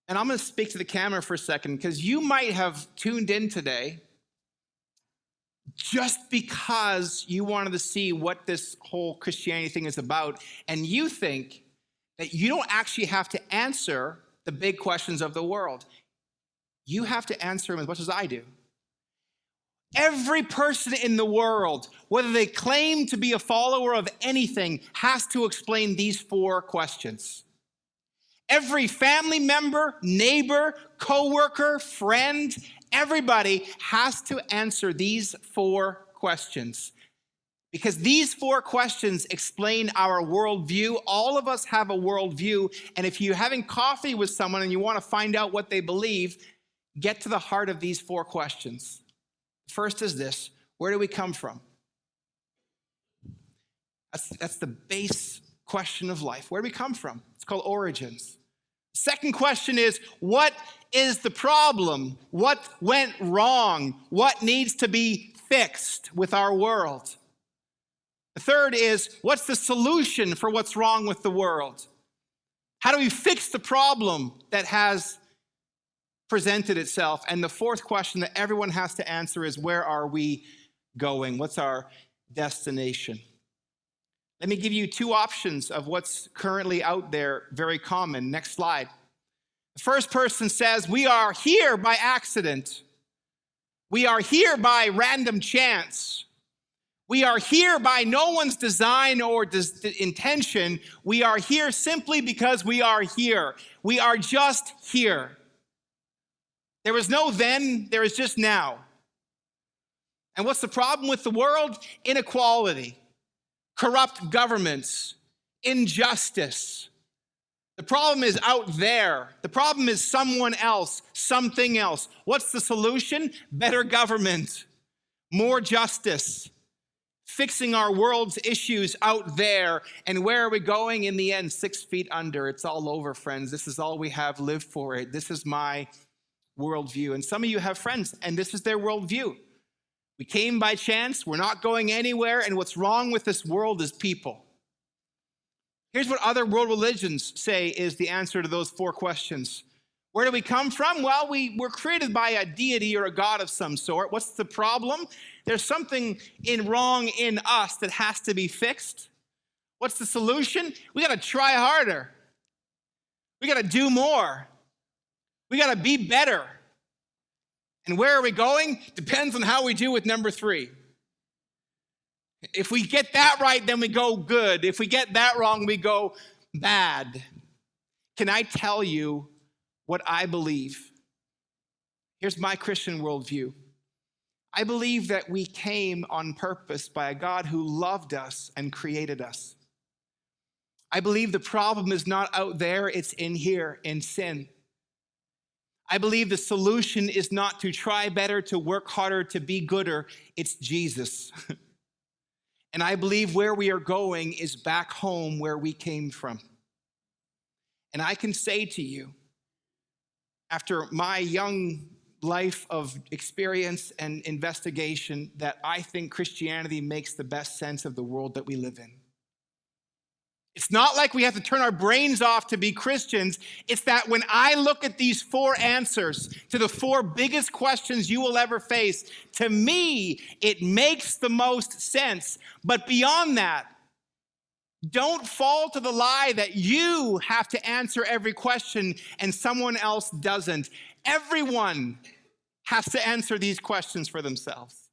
And I'm going to speak to the camera for a second because you might have tuned in today just because you wanted to see what this whole Christianity thing is about. And you think that you don't actually have to answer the big questions of the world. You have to answer them as much as I do. Every person in the world, whether they claim to be a follower of anything, has to explain these 4 questions. Every family member, neighbor, coworker, friend, everybody has to answer these 4 questions. Because these 4 questions explain our worldview. All of us have a worldview. And if you're having coffee with someone and you want to find out what they believe, get to the heart of these 4 questions. First is this: where do we come from? That's the base question of life. Where do we come from? It's called origins. Second question is, what is the problem? What went wrong? What needs to be fixed with our world? The third is, what's the solution for what's wrong with the world? How do we fix the problem that has presented itself? And the fourth question that everyone has to answer is, where are we going? What's our destination? Let me give you 2 options of what's currently out there, very common. Next slide. The first person says, we are here by accident. We are here by random chance. We are here by no one's design or intention. We are here simply because we are here. We are just here. There was no then, there is just now. And what's the problem with the world? Inequality, corrupt governments, injustice. The problem is out there. The problem is someone else, something else. What's the solution? Better government, more justice, fixing our world's issues out there. And where are we going in the end? 6 feet under. It's all over, friends. This is all we have. Live for it. This is my worldview. And some of you have friends, and this is their worldview. We came by chance. We're not going anywhere. And what's wrong with this world is people. Here's what other world religions say is the answer to those 4 questions. Where do we come from? Well, we were created by a deity or a god of some sort. What's the problem? There's something wrong in us that has to be fixed. What's the solution? We got to try harder. We got to do more. We got to be better. And where are we going? Depends on how we do with number 3. If we get that right, then we go good. If we get that wrong, we go bad. Can I tell you what I believe? Here's my Christian worldview. I believe that we came on purpose by a God who loved us and created us. I believe the problem is not out there, it's in here, in sin. I believe the solution is not to try better, to work harder, to be gooder. It's Jesus. And I believe where we are going is back home where we came from. And I can say to you, after my young life of experience and investigation, that I think Christianity makes the best sense of the world that we live in. It's not like we have to turn our brains off to be Christians. It's that when I look at these 4 answers to the 4 biggest questions you will ever face, to me, it makes the most sense. But beyond that, don't fall to the lie that you have to answer every question and someone else doesn't. Everyone has to answer these questions for themselves.